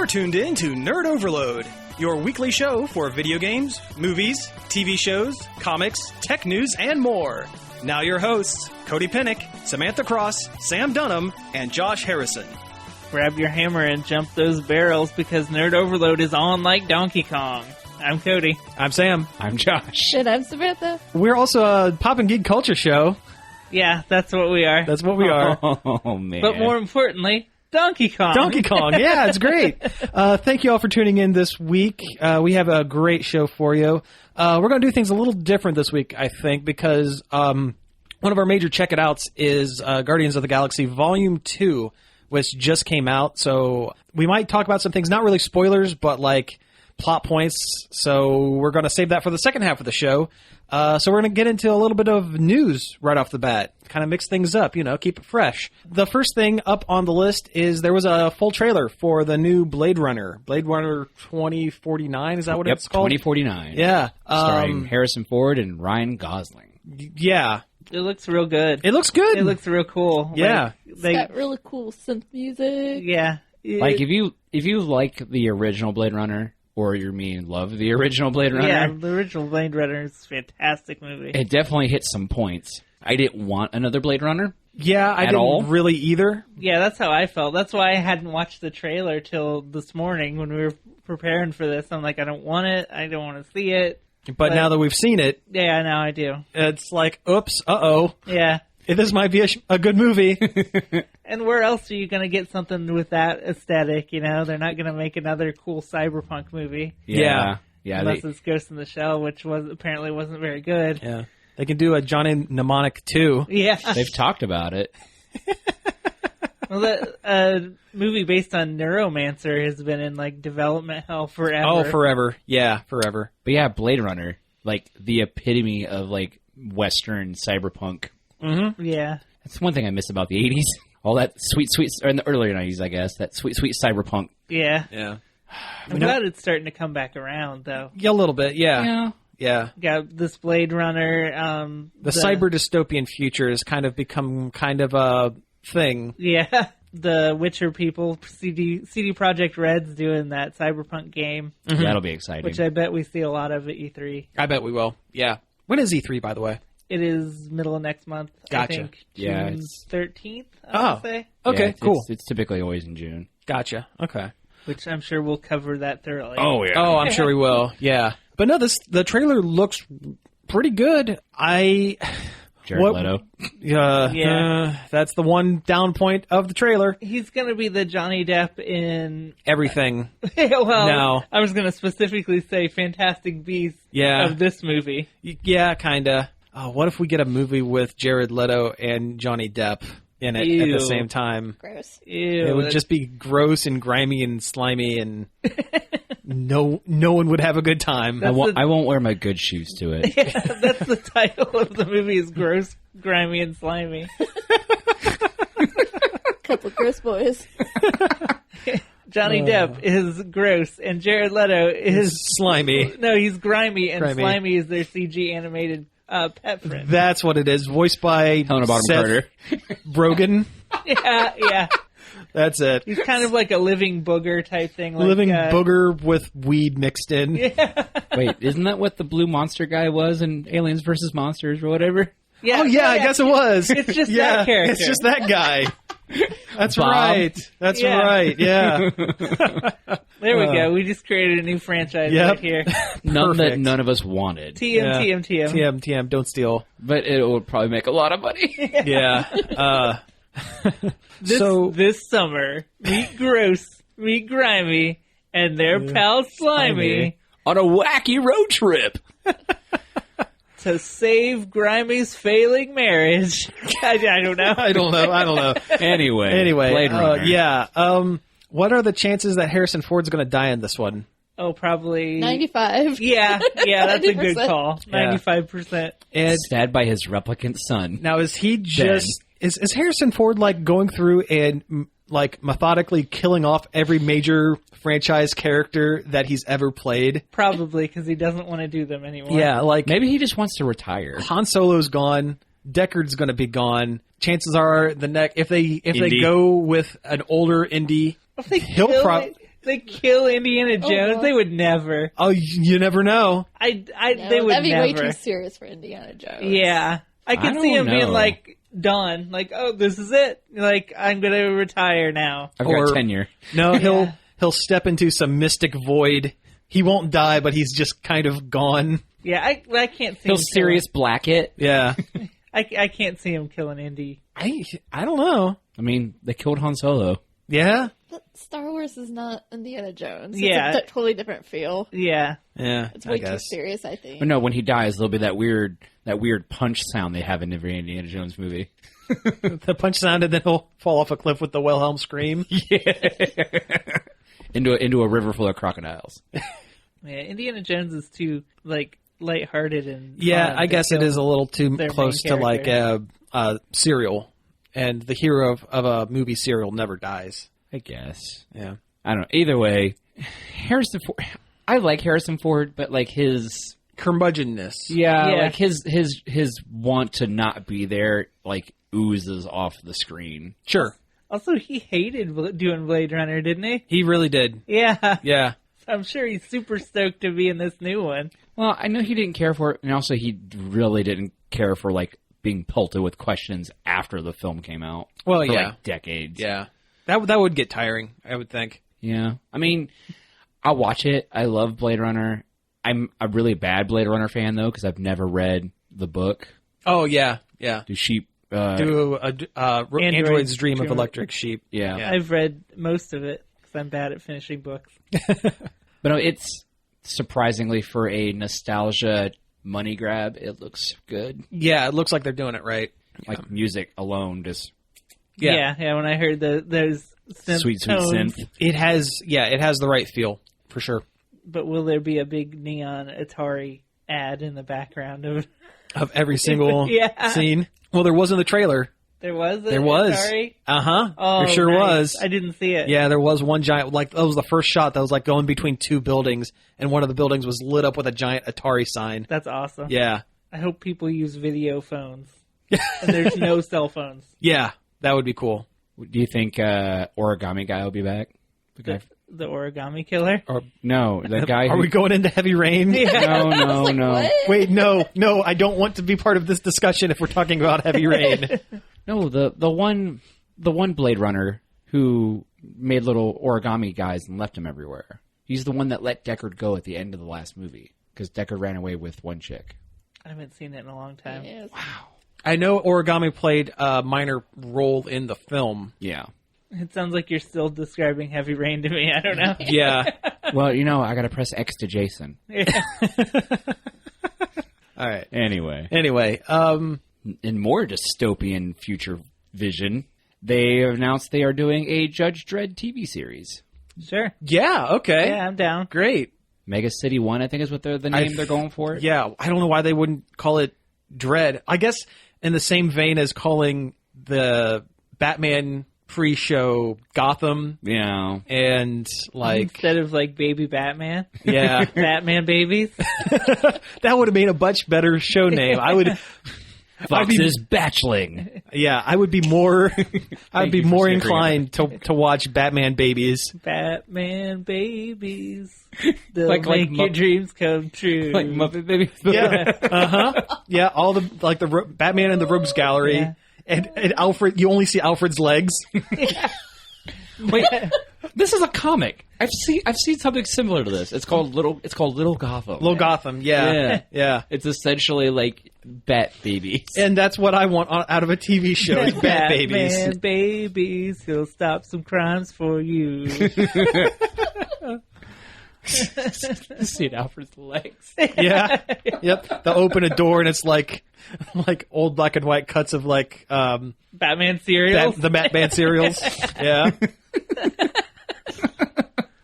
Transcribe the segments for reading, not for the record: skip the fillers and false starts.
You're tuned in to Nerd Overload, your weekly show for video games, movies, TV shows, comics, tech news, and more. Now your hosts, Cody Pinnick, Samantha Cross, Sam Dunham, and Josh Harrison. Grab your hammer and jump those barrels because Nerd Overload is on like Donkey Kong. I'm Cody. I'm Sam. I'm Josh. And I'm Samantha. We're also a pop and geek culture show. Yeah, that's what we are. That's what we are. Oh, man. But more importantly, Donkey Kong. Donkey Kong, yeah, it's great. Thank you all for tuning in this week. We have a great show for you. We're going to do things a little different this week, I think, because one of our major check-it-outs is Guardians of the Galaxy Volume 2, which just came out. So we might talk about some things, not really spoilers, but like plot points. So we're going to save that for the second half of the show. So we're going to get into a little bit of news right off the bat. Kind of mix things up, keep it fresh. The first thing up on the list is there was a full trailer for the new Blade Runner. Blade Runner 2049, is that what it's called? 2049. Yeah. Starring Harrison Ford and Ryan Gosling. Yeah. It looks real good. It looks good. It looks real cool. Yeah. It's got really cool synth music. Yeah. Like, if you like the original Blade Runner, or love the original Blade Runner. Yeah, the original Blade Runner is a fantastic movie. It definitely hit some points. I didn't want another Blade Runner. Yeah, I didn't really either. Yeah, that's how I felt. That's why I hadn't watched the trailer till this morning when we were preparing for this. I'm like, I don't want it. I don't want to see it. But now that we've seen it... Yeah, now I do. It's like, oops, uh-oh. Yeah. This might be a good movie. And where else are you going to get something with that aesthetic, They're not going to make another cool cyberpunk movie. Yeah. Unless it's Ghost in the Shell, which apparently wasn't very good. Yeah. They can do a Johnny Mnemonic 2. Yeah. They've talked about it. Well, that movie based on Neuromancer has been in, development hell forever. Oh, forever. Yeah, forever. But yeah, Blade Runner, the epitome of, Western cyberpunk. Mm-hmm. Yeah. That's one thing I miss about the 80s. All that sweet, or in the earlier 90s, I guess. That sweet cyberpunk. Yeah. Yeah. I'm glad it's starting to come back around, though. Yeah, a little bit, yeah. Yeah. Got this Blade Runner. The cyber dystopian future has kind of become kind of a thing. Yeah. The Witcher people, CD Projekt Red's doing that cyberpunk game. Mm-hmm. That'll be exciting. Which I bet we see a lot of at E3. I bet we will, yeah. When is E3, by the way? It is middle of next month. Gotcha. I think Yeah, June 13th, I would say. Okay, cool. It's typically always in June. Gotcha. Okay. Which I'm sure we'll cover that thoroughly. Oh, yeah. Oh, I'm sure we will. Yeah. But no, the trailer looks pretty good. Jared Leto. Yeah. That's the one down point of the trailer. He's going to be the Johnny Depp in... Everything. Well, No. I was going to specifically say Fantastic Beasts of this movie. Yeah, kind of. Oh, what if we get a movie with Jared Leto and Johnny Depp in it at the same time? Gross. Ew. It would just be gross and grimy and slimy, and no one would have a good time. I won't wear my good shoes to it. Yeah, that's the title of the movie is Gross, Grimy, and Slimy. Couple gross boys. Johnny Depp is gross, and Jared Leto is... slimy. No, he's grimy, and Slimy is their CG animated pet friend. That's what it is. Voiced by Helena Bonham Seth Carter. Brogan. Yeah. That's it. He's kind of like a living booger type thing. Living booger with weed mixed in. Yeah. Wait, isn't that what the blue monster guy was in Aliens vs. Monsters or whatever? Yeah. Oh, yeah, I guess it was. It's just that character. It's just that guy. That's Bob. right. That's right, yeah. There we go. We just created a new franchise right here. None that none of us wanted. TM, don't steal. But it would probably make a lot of money. Yeah. This summer, meet Gross, meet Grimy, and their pal Slimy on a wacky road trip. To save Grimy's failing marriage. I don't know. I don't know. Anyway, Blade Runner. What are the chances that Harrison Ford's going to die in this one? Oh, probably 95. Yeah, that's a good call. 95%. And stabbed by his replicant son. now, is he just is Harrison Ford going through and methodically killing off every major franchise character that he's ever played? Probably because he doesn't want to do them anymore. Yeah, maybe he just wants to retire. Han Solo's gone. Deckard's going to be gone. Chances are if they go with an older Indy, he'll probably They kill Indiana Jones. Oh. They would never. Oh, you never know. No, They would that'd be never. way too serious for Indiana Jones. Yeah. I could don't see him being know. like, done. Like, oh, this is it. Like, I'm going to retire now. I've Or- got tenure. No, Yeah. he'll step into some mystic void. He won't die, but he's just kind of gone. Yeah, I can't see He'll him Sirius black it. Yeah. I can't see him killing Indy. I don't know. I mean, they killed Han Solo. Yeah. But Star Wars is not Indiana Jones. Yeah. It's a totally different feel. Yeah. Yeah. It's I way too guess. serious, I think. But no, when he dies, there'll be that weird punch sound they have in every Indiana Jones movie. The punch sound, and then he'll fall off a cliff with the Wilhelm scream. Into a river full of crocodiles. Yeah, Indiana Jones is too, like, lighthearted and Yeah, fun I to guess it kill is a little too their close main to like character. a serial, and the hero of a movie serial never dies. I guess. Yeah. I don't know. Either way, Harrison Ford. I like Harrison Ford, but like his Curmudgeonness. yeah, Yeah. like his want to not be there like oozes off the screen. Sure. Also, he hated doing Blade Runner, didn't he? He really did. Yeah. Yeah. I'm sure he's super stoked to be in this new one. Well, I know he didn't care for it, and also he really didn't care for like being pelted with questions after the film came out. Well, for, yeah. like, decades. Yeah. That would get tiring, I would think. Yeah. I mean, I'll watch it. I love Blade Runner. I'm a really bad Blade Runner fan though, because I've never read the book. Oh yeah, yeah. Do sheep? Do Android's Dream of Dream. Electric Sheep. Yeah. Yeah. I've read most of it because I'm bad at finishing books. But no, it's surprisingly for a nostalgia money grab. It looks good. Yeah, it looks like they're doing it right. Like music alone, just Yeah, when I heard those synth sweet tones, synth. It has the right feel for sure. But will there be a big neon Atari ad in the background of? Of every single Yeah. scene. Well, there was in the trailer. There was. There was. Atari? Oh, there sure nice. was. I didn't see it. Yeah, there was one giant, like, that was the first shot that was, like, going between two buildings, and one of the buildings was lit up with a giant Atari sign. That's awesome. Yeah. I hope people use video phones. And there's no cell phones. Yeah, that would be cool. Do you think Origami Guy will be back? The guy. The origami killer. Or, No, the guy. are who, we going into Heavy Rain? No, I was like, no. what? Wait, no, I don't want to be part of this discussion if we're talking about Heavy Rain. No, the one Blade Runner who made little origami guys and left them everywhere. He's the one that let Deckard go at the end of the last movie because Deckard ran away with one chick. I haven't seen it in a long time. Yes. I know Origami played a minor role in the film. Yeah. It sounds like you're still describing Heavy Rain to me. I don't know. Yeah. Well, I got to press X to Jason. All right. Anyway, In more dystopian future vision, they announced they are doing a Judge Dredd TV series. Sure. Yeah, okay. Yeah, I'm down. Great. Mega City 1, I think is what the name they're going for. Yeah, I don't know why they wouldn't call it Dredd. I guess in the same vein as calling the Batman pre-show Gotham Yeah. and like Instead of like Baby Batman, yeah, Batman babies. that would have made a much better show name. I would Fox's Batchling. yeah, I would be more I'd be you for more snickering inclined to watch Batman Babies. Batman babies. They'll Like make your Mupp- dreams come true. Like Muppet Baby. Yeah. Yeah, all the like the Batman and the Rogues Gallery. Yeah. And Alfred, you only see Alfred's legs. Wait, this is a comic. I've seen something similar to this. It's called Little Gotham. Little Gotham, yeah. Yeah. It's essentially like Bat Babies. And that's what I want out of a TV show is Bat Babies. Batman babies. He'll stop some crimes for you. See Alfred's legs. Yeah. Yep. They'll open a door and it's like old black and white cuts of like Batman cereals. the Batman cereals. Yeah.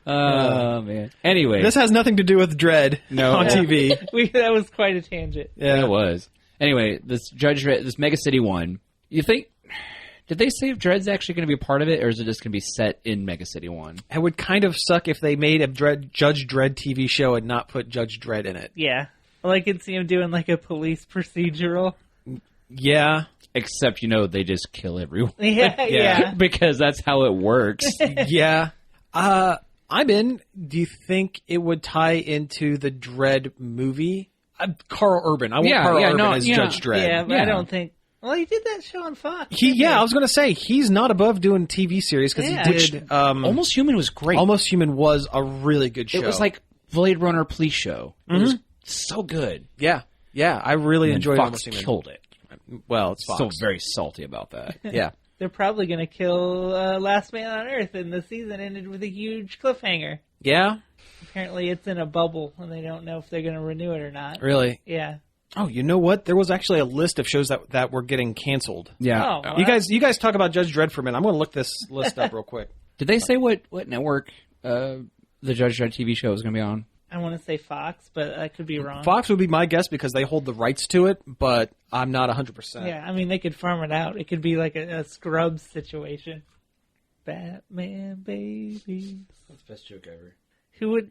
Oh man. Anyway, This has nothing to do with Dredd No. on Yeah. TV. That was quite a tangent. Yeah. it was. Anyway, this Mega City 1. You think? Did they say if Dredd's actually going to be a part of it, or is it just going to be set in Mega City 1? It would kind of suck if they made a Judge Dredd TV show and not put Judge Dredd in it. Yeah. Well, I could see him doing like a police procedural. Yeah. Except, they just kill everyone. Yeah. Yeah. Because that's how it works. Yeah. I'm in. Do you think it would tie into the Dredd movie? Carl Urban. I want Carl Urban as Judge Dredd. Yeah, but I don't think... Well, he did that show on Fox. I was going to say, he's not above doing TV series because he did... Almost Human was great. Almost Human was a really good show. It was like Blade Runner Police Show. It was so good. Yeah. Yeah, I really enjoyed Fox Almost Human. Killed it. Well, it's Fox. Still very salty about that. Yeah. They're probably going to kill Last Man on Earth, and the season ended with a huge cliffhanger. Yeah? Apparently it's in a bubble, and they don't know if they're going to renew it or not. Really? Yeah. Oh, you know what? There was actually a list of shows that were getting canceled. Yeah. Oh, well, You guys talk about Judge Dredd for a minute. I'm going to look this list up real quick. Did they say what network the Judge Dredd TV show was going to be on? I want to say Fox, but I could be wrong. Fox would be my guess because they hold the rights to it, but I'm not 100%. Yeah, I mean, they could farm it out. It could be like a Scrubs situation. Batman babies. That's the best joke ever. Who would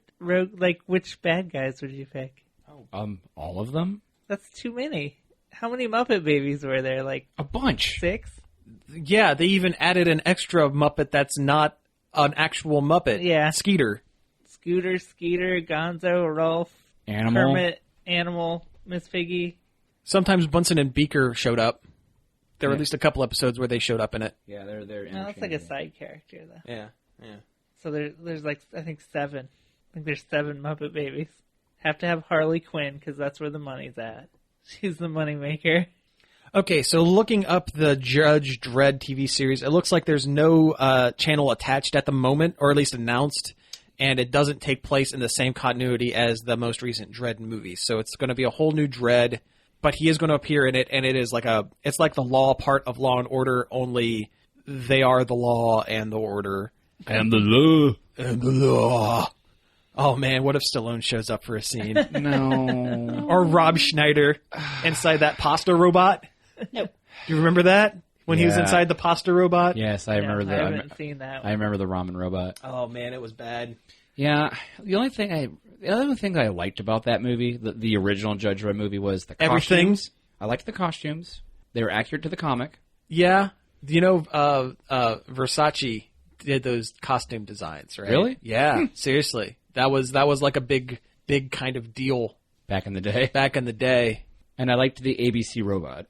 which bad guys would you pick? All of them? That's too many. How many Muppet babies were there? Like A bunch. 6? Yeah, they even added an extra Muppet that's not an actual Muppet. Yeah. Skeeter, Skeeter, Gonzo, Rolf, Animal. Kermit, Animal, Miss Piggy. Sometimes Bunsen and Beaker showed up. There were at least a couple episodes where they showed up in it. Yeah, they're No, that's like a side character though. Yeah. So there's like I think 7. I think there's 7 Muppet babies. Have to have Harley Quinn because that's where the money's at. She's the moneymaker. Okay, so looking up the Judge Dredd TV series, it looks like there's no channel attached at the moment, or at least announced, and it doesn't take place in the same continuity as the most recent Dredd movie. So it's going to be a whole new Dredd, but he is going to appear in it, and it's like the law part of Law and Order, only they are the law and the order. And the law. And the law. Oh man, what if Stallone shows up for a scene? No. Or Rob Schneider inside that pasta robot? Nope. Do you remember that? When he was Yeah. inside the pasta robot? Yes, I remember I that. haven't seen that I one. remember the ramen robot. Oh man, it was bad. Yeah, the other thing I liked about that movie, the original Judge Dredd movie, was the Everything? costumes. I liked the costumes. They were accurate to the comic. Yeah. You know, Versace did those costume designs, right? Really? Yeah, seriously. That was like a big kind of deal Back in the day. back in the day. And I liked the ABC robot.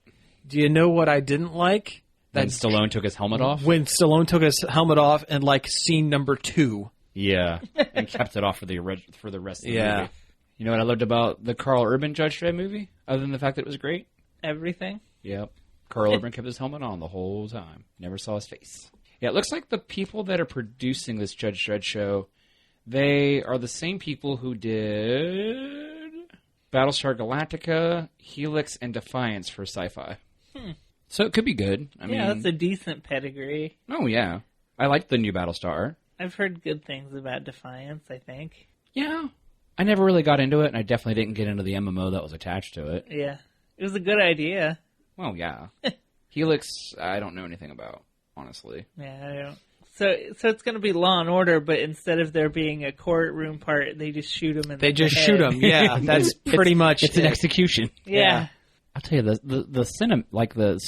Do you know what I didn't like? When Stallone took his helmet off? When Stallone took his helmet off in like scene number 2. Yeah, and kept it off for the rest of the Yeah. movie. You know what I loved about the Carl Urban Judge Dredd movie, other than the fact that it was great? Everything. Yep. Carl Urban kept his helmet on the whole time. Never saw his face. Yeah, it looks like the people that are producing this Judge Dredd show, they are the same people who did Battlestar Galactica, Helix, and Defiance for Sci-Fi. So it could be good. I mean, That's a decent pedigree. oh yeah, I liked the new Battlestar. I've heard good things about Defiance, I think. Yeah, I never really got into it, and I definitely didn't get into the MMO that was attached to it. Yeah. It was a good idea. Well, yeah. Helix, I don't know anything about, honestly. Yeah, I don't. So it's going to be Law and Order, but instead of there being a courtroom part, they just shoot them. They just shoot him. Yeah, that's pretty much It's an it. execution. Yeah. I'll tell you, the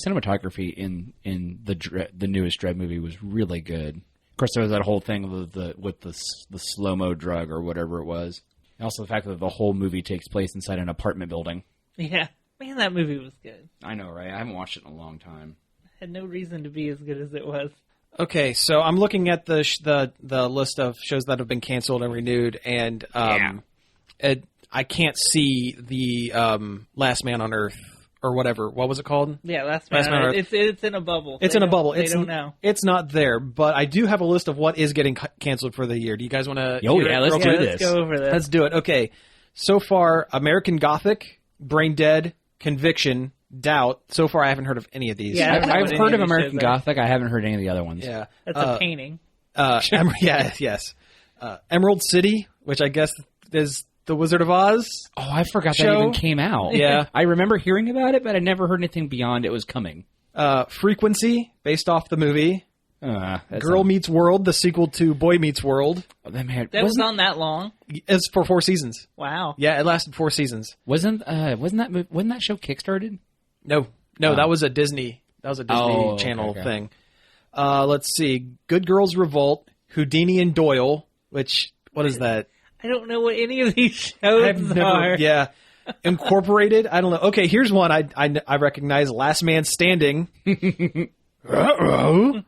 cinematography in the newest Dredd movie was really good. Of course, there was that whole thing with the slow-mo drug or whatever it was. And also the fact that the whole movie takes place inside an apartment building. Yeah. Man, that movie was good. I know, right? I haven't watched it in a long time. Had no reason to be as good as it was. Okay, so I'm looking at the list of shows that have been canceled and renewed, and I can't see the Last Man on Earth or whatever. What was it called? Yeah, Last Man on Earth. It's in a bubble. It's in a bubble. They don't know. It's not there, but I do have a list of what is getting canceled for the year. Do you guys want to? Oh, yeah, let's do Let's this. go over this. Let's do it. Okay, so far, American Gothic, Brain Dead, Conviction, Doubt. So far, I haven't heard of any of these. Yeah, I don't know I've what any heard of of these American shows are. Gothic. I haven't heard any of the other ones. Yeah. That's a painting. Yes. Emerald City, which I guess is the Wizard of Oz. Oh, I forgot Show? that even came out. Yeah. I remember hearing about it, but I never heard anything beyond it was coming. Frequency, based off the movie. That's Girl Meets World, the sequel to Boy Meets World. that man, That was on that long? It's for 4 seasons. Wow. Yeah, it lasted 4 seasons. wasn't that show kickstarted? No, that was a Disney. That was a Disney Oh, Channel okay. thing. Let's see. Good Girls Revolt, Houdini and Doyle, which, what is that? I don't know what any of these shows are. Yeah. Incorporated? I don't know. Okay, here's one I recognize. Last Man Standing. Tim Allen.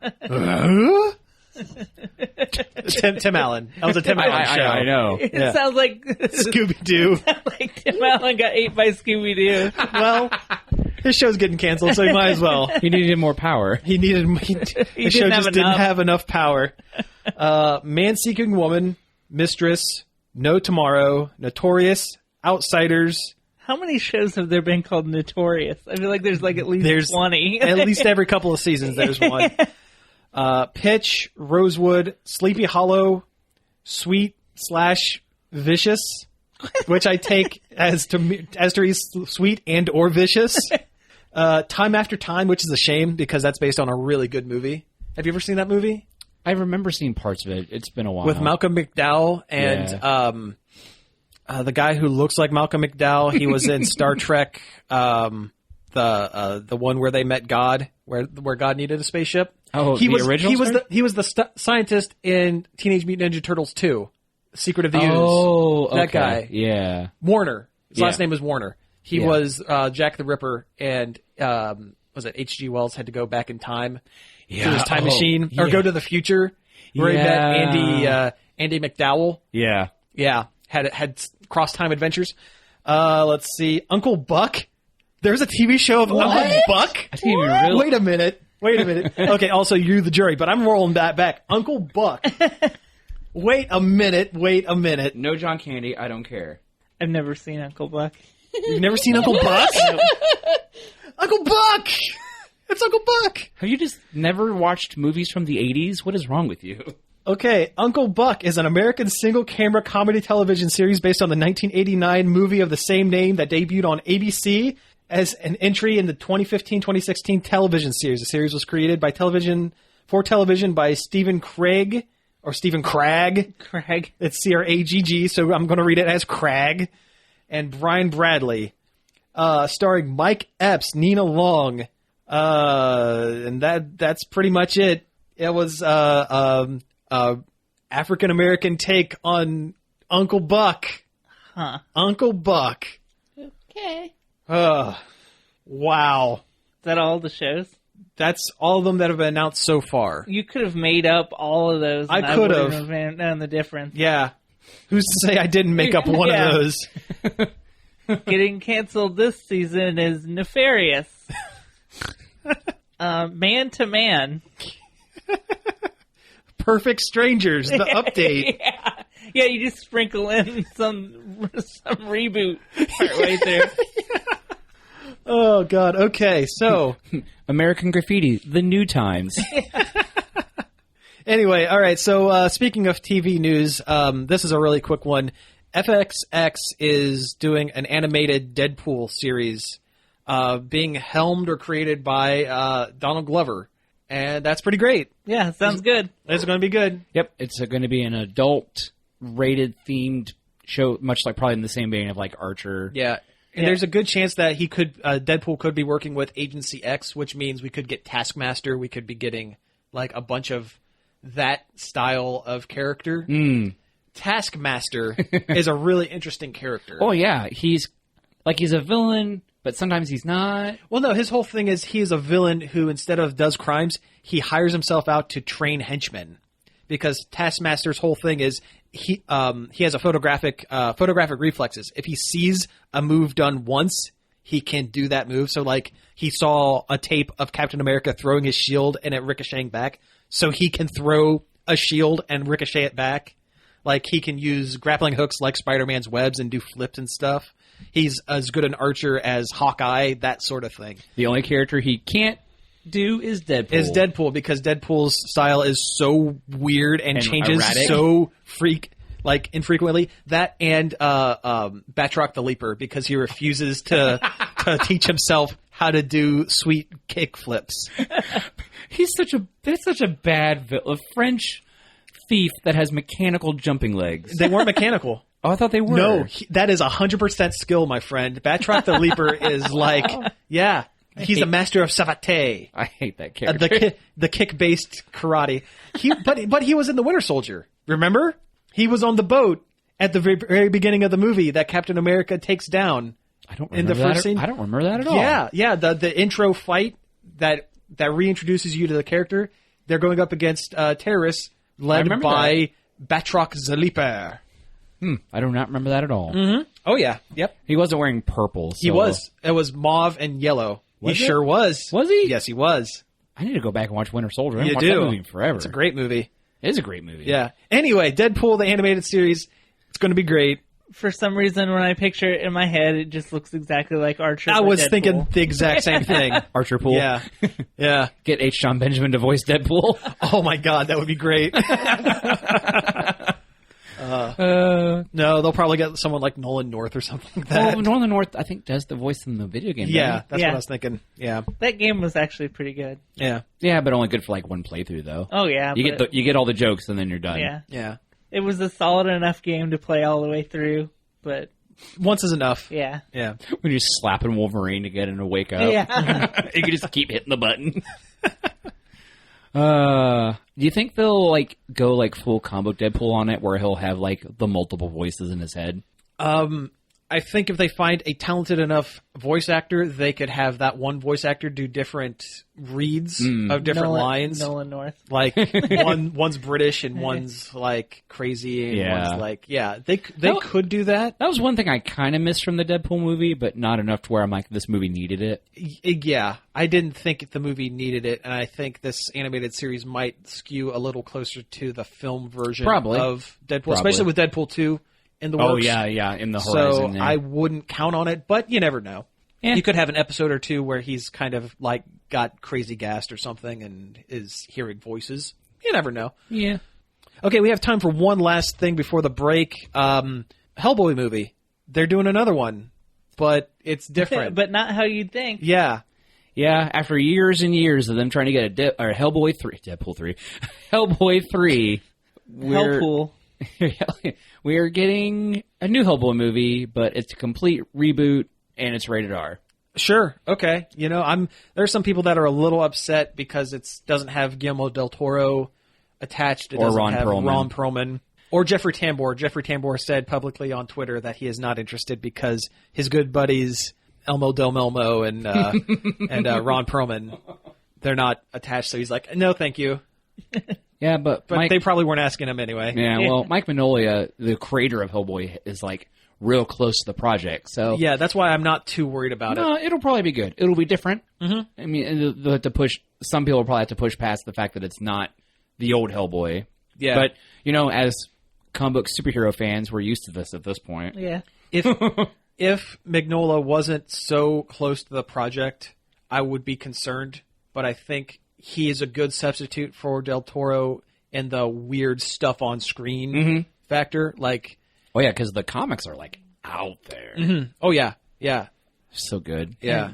That was a Tim Allen show. I know. It sounds like Scooby-Doo. like Tim Allen got ate by Scooby-Doo. Well, his show's getting canceled, so he might as well. He needed more power. The show just didn't have enough power. Man-Seeking Woman, Mistress, No Tomorrow, Notorious, Outsiders. How many shows have there been called Notorious? I feel like there's like at least 20. At least every couple of seasons there's one. Pitch, Rosewood, Sleepy Hollow, Sweet/Vicious, which I take as to read sweet and or vicious. Time After Time, which is a shame because that's based on a really good movie. Have you ever seen that movie? I remember seeing parts of it. It's been a while. With Malcolm McDowell and the guy who looks like Malcolm McDowell. He was in Star Trek, the one where they met God, where God needed a spaceship. Oh, he the was, original? He was the scientist in Teenage Mutant Ninja Turtles 2, Secret of the Ooze. Oh, okay. That guy. Yeah. Warner. His Yeah. last name was Warner. He was Jack the Ripper, and was it H.G. Wells had to go back in time to his time machine, or go to the future, where he met Andy McDowell. Yeah. Yeah, had cross time adventures. Let's see, Uncle Buck. There's a TV show of Uncle Buck. I didn't even realize. Wait a minute. Okay, also you're the jury, but I'm rolling that back. Uncle Buck. Wait a minute. No John Candy. I don't care. I've never seen Uncle Buck. You've never seen Uncle Buck? Uncle Buck! It's Uncle Buck! Have you just never watched movies from the 80s? What is wrong with you? Okay, Uncle Buck is an American single-camera comedy television series based on the 1989 movie of the same name that debuted on ABC as an entry in the 2015-2016 television series. The series was created for television by Stephen Cragg. Craig. It's Cragg, so I'm going to read it as Cragg. And Brian Bradley. Starring Mike Epps, Nina Long. And that's pretty much it. It was African-American take on Uncle Buck. Huh. Uncle Buck. Okay. Wow. Is that all the shows? That's all of them that have been announced so far. You could have made up all of those. And I could have. wouldn't known the difference. Yeah. Who's to say I didn't make up one Yeah. of those? Getting canceled this season is nefarious. Man to Man. Perfect Strangers, the update. Yeah, you just sprinkle in some reboot part right there. Oh, God. Okay, so... American Graffiti, The New Times. Anyway, all right, so speaking of TV news, this is a really quick one. FXX is doing an animated Deadpool series being helmed or created by Donald Glover, and that's pretty great. Yeah, sounds good. It's going to be good. Yep, it's going to be an adult-rated themed show, much like probably in the same vein of like Archer. Yeah. And there's a good chance that Deadpool could be working with Agency X, which means we could get Taskmaster. We could be getting like a bunch of that style of character. Taskmaster is a really interesting character. Oh yeah, he's a villain, but sometimes he's not. Well, no, his whole thing is he is a villain who instead of does crimes, he hires himself out to train henchmen. Because Taskmaster's whole thing is he has a photographic reflexes. If he sees a move done once, he can do that move. So like he saw a tape of Captain America throwing his shield and it ricocheting back, so he can throw a shield and ricochet it back. Like he can use grappling hooks like Spider-Man's webs and do flips and stuff. He's as good an archer as Hawkeye, that sort of thing. The only character he can't do is Deadpool. Because Deadpool's style is so weird and changes erratic. So infrequently. That and Batroc the Leaper, because he refuses to teach himself how to do sweet kick flips. That's such a bad a French thief that has mechanical jumping legs. They weren't mechanical. Oh, I thought they were. No, that is 100% skill, my friend. Batroc the Leaper is like, yeah. He's a master of savate. I hate that character. The kick-based karate. But he was in the Winter Soldier. Remember? He was on the boat at the very beginning of the movie that Captain America takes down. I don't in the remember first scene. I don't remember that at all. Yeah. The intro fight that reintroduces you to the character. They're going up against terrorists led by Batroc Zaliper. I do not remember that at all. Mm-hmm. Oh, yeah. Yep. He wasn't wearing purple. So. He was. It was mauve and yellow. Sure was. Was he? Yes, he was. I need to go back and watch Winter Soldier. I haven't You watched do. that movie in forever. It's a great movie. It is a great movie. Yeah. Anyway, Deadpool, the animated series, it's going to be great. For some reason, when I picture it in my head, it just looks exactly like Archer. I by was Deadpool. thinking the exact same thing. Archer Pool. Yeah. Yeah. Get H. John Benjamin to voice Deadpool. Oh, my God. That would be great. No, they'll probably get someone like Nolan North or something like that. Well, Northern North, I think, does the voice in the video game. Yeah, that's Yeah. what I was thinking. Yeah. That game was actually pretty good. Yeah. Yeah, but only good for like one playthrough, though. Oh yeah, You get all the jokes and then you're done. yeah. Yeah. It was a solid enough game to play all the way through, but Once is enough. yeah. Yeah. When you're slapping Wolverine to get him to wake up. Yeah. You can just keep hitting the button. Do you think they'll like go like full combo Deadpool on it, where he'll have like the multiple voices in his head? I think if they find a talented enough voice actor, they could have that one voice actor do different reads of different lines. Nolan North. Like one's British and one's like crazy and one's like they could do that. That was one thing I kind of missed from the Deadpool movie, but not enough to where I'm like, this movie needed it. Yeah, I didn't think the movie needed it, and I think this animated series might skew a little closer to the film version of Deadpool, especially with Deadpool 2 in the works. Oh, yeah, in the horizon. So I wouldn't count on it, but you never know. Yeah. You could have an episode or two where he's kind of like got crazy gassed or something and is hearing voices. You never know. Yeah. Okay, we have time for one last thing before the break. Hellboy movie. They're doing another one, but it's different. But not how you'd think. Yeah. Yeah, after years and years of them trying to get Hellboy 3, Deadpool 3, Hellboy 3, Hellpool. We're getting a new Hellboy movie, but it's a complete reboot and it's rated R. Sure. Okay. You know, there's some people that are a little upset because it doesn't have Guillermo del Toro attached. It doesn't have Ron Perlman. Or Jeffrey Tambor. Jeffrey Tambor said publicly on Twitter that he is not interested because his good buddies Elmo Del Melmo and Ron Perlman, they're not attached. So he's like, no, thank you. Yeah, but they probably weren't asking him anyway. Yeah, well, Mike Mignola, the creator of Hellboy, is like real close to the project. So yeah, that's why I'm not too worried about it. No, it'll probably be good. It'll be different. Mm-hmm. I mean, some people will probably have to push past the fact that it's not the old Hellboy. Yeah, but you know, as comic book superhero fans, we're used to this at this point. Yeah. If Mignola wasn't so close to the project, I would be concerned. But I think he is a good substitute for Del Toro in the weird stuff on screen factor. Like, oh yeah, because the comics are like out there. Mm-hmm. Oh yeah, yeah, so good. Yeah,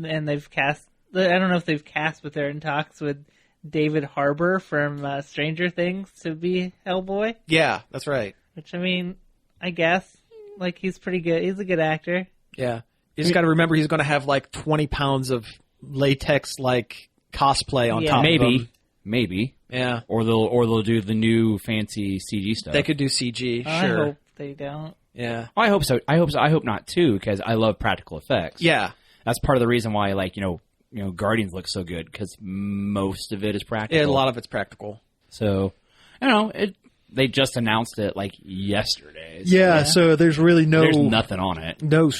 and they've cast. I don't know if they've cast, but they're in talks with David Harbour from Stranger Things to be Hellboy. Yeah, that's right. Which I mean, I guess like he's pretty good. He's a good actor. Yeah, you just got to remember he's going to have like 20 pounds of latex like cosplay on top of him. Maybe. Yeah. Or they'll do the new fancy CG stuff. They could do CG, I sure. hope they don't. Yeah. I hope so. I hope not too, because I love practical effects. Yeah. That's part of the reason why Guardians look so good, because most of it is practical. Yeah, a lot of it's practical. So, they just announced it like yesterday. So so there's really there's nothing on it. No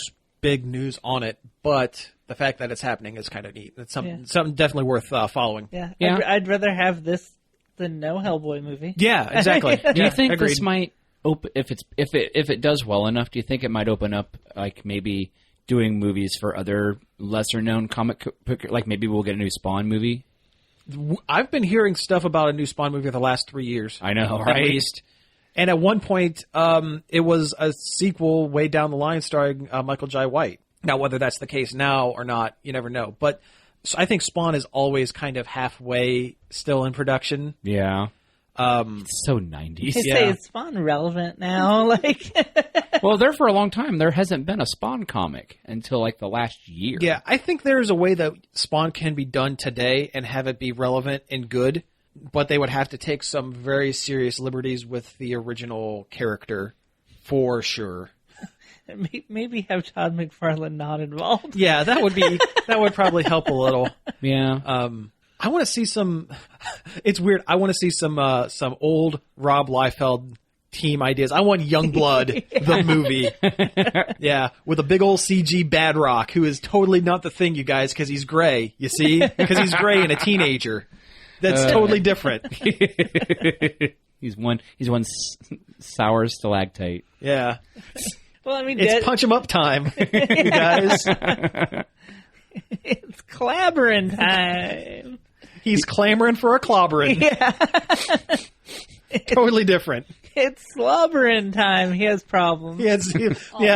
big news on it, but the fact that it's happening is kind of neat. It's something definitely worth following. Yeah. Yeah. I'd rather have this than no Hellboy movie. Yeah, exactly. Do you think agreed. this might open if it does well enough? Do you think it might open up like maybe doing movies for other lesser known comic like maybe we'll get a new Spawn movie? I've been hearing stuff about a new Spawn movie the last 3 years. I know, at right? least. And at one point, it was a sequel way down the line starring Michael Jai White. Now, whether that's the case now or not, you never know. But so I think Spawn is always kind of halfway still in production. Yeah. It's so 90s. They say is Spawn relevant now? Well, there for a long time, there hasn't been a Spawn comic until like the last year. Yeah, I think there is a way that Spawn can be done today and have it be relevant and good. but they would have to take some very serious liberties with the original character, for sure. Maybe have Todd McFarlane not involved. Yeah, that would probably help a little. Yeah. I want to see some. It's weird. I want to see some old Rob Liefeld team ideas. I want Youngblood, the movie. Yeah, with a big old CG Bad Rock, who is totally not the thing, you guys, because he's gray. You see, because he's gray and a teenager. That's totally different. He's one sour stalactite. Yeah. Well, I mean, it's punch 'em up time, you guys. It's clobbering time. He's clamoring for a clobbering. Yeah. Totally different. It's slobbering time. He has problems. Yeah,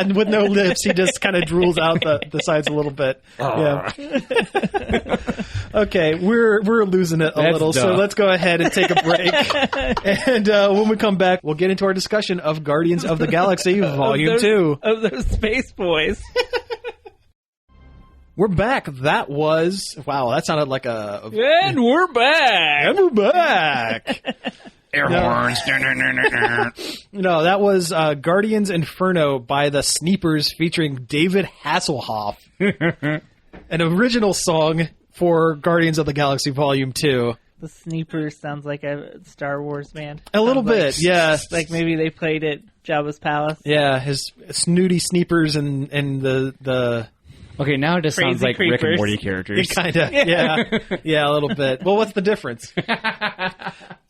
with no lips, he just kind of drools out the sides a little bit. Yeah. Okay, we're losing it a little, so let's go ahead and take a break. And when we come back, we'll get into our discussion of Guardians of the Galaxy Volume 2. Of those space boys. We're back. That was... Wow, that sounded like a... And we're back. And we're back. Air horns. No, that was Guardians Inferno by the Sneepers featuring David Hasselhoff. An original song for Guardians of the Galaxy Volume 2. The Sneepers sounds like a Star Wars band. A little bit, yeah. Like maybe they played at Jabba's palace. Yeah, his snooty Sneepers and the... Okay, now it just sounds like creepers. Rick and Morty characters. Kind of, yeah. Yeah, a little bit. Well, what's the difference?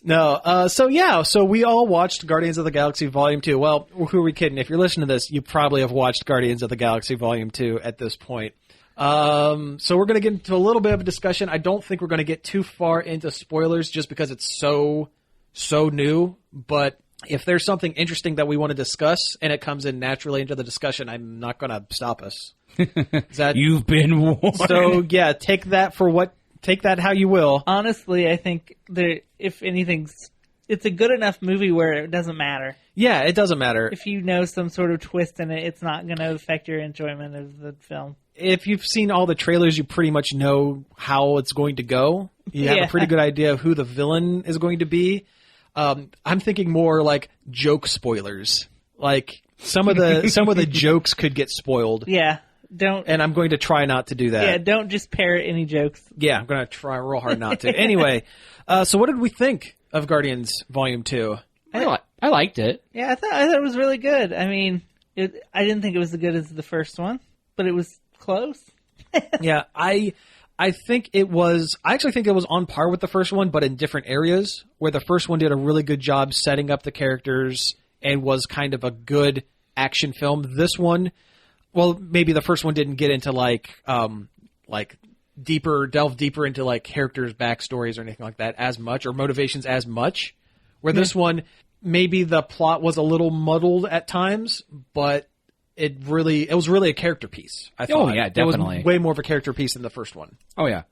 No, so we all watched Guardians of the Galaxy Volume 2. Well, who are we kidding? If you're listening to this, you probably have watched Guardians of the Galaxy Volume 2 at this point. So we're going to get into a little bit of a discussion. I don't think we're going to get too far into spoilers just because it's so new, but if there's something interesting that we want to discuss and it comes in naturally into the discussion, I'm not going to stop us. You've been warned. So yeah, take that how you will. Honestly, I think if anything, it's a good enough movie where it doesn't matter. Yeah, it doesn't matter. If you know some sort of twist in it, it's not going to affect your enjoyment of the film. If you've seen all the trailers, you pretty much know how it's going to go. You have a pretty good idea of who the villain is going to be. I'm thinking more like joke spoilers. Like some of the jokes could get spoiled. Yeah. And I'm going to try not to do that. Yeah, don't just parrot any jokes. Yeah, I'm going to try real hard not to. Anyway, so what did we think of Guardians Volume 2? I liked it. Yeah, I thought it was really good. I mean, I didn't think it was as good as the first one, but it was close. Yeah, I think it was... I actually think it was on par with the first one, but in different areas, where the first one did a really good job setting up the characters and was kind of a good action film. This one... Well, maybe the first one didn't get into delve deeper into like characters' backstories or anything like that as much, or motivations as much. Where this one, maybe the plot was a little muddled at times, but it was really a character piece. I thought. Oh yeah, definitely. It was way more of a character piece than the first one. Oh yeah.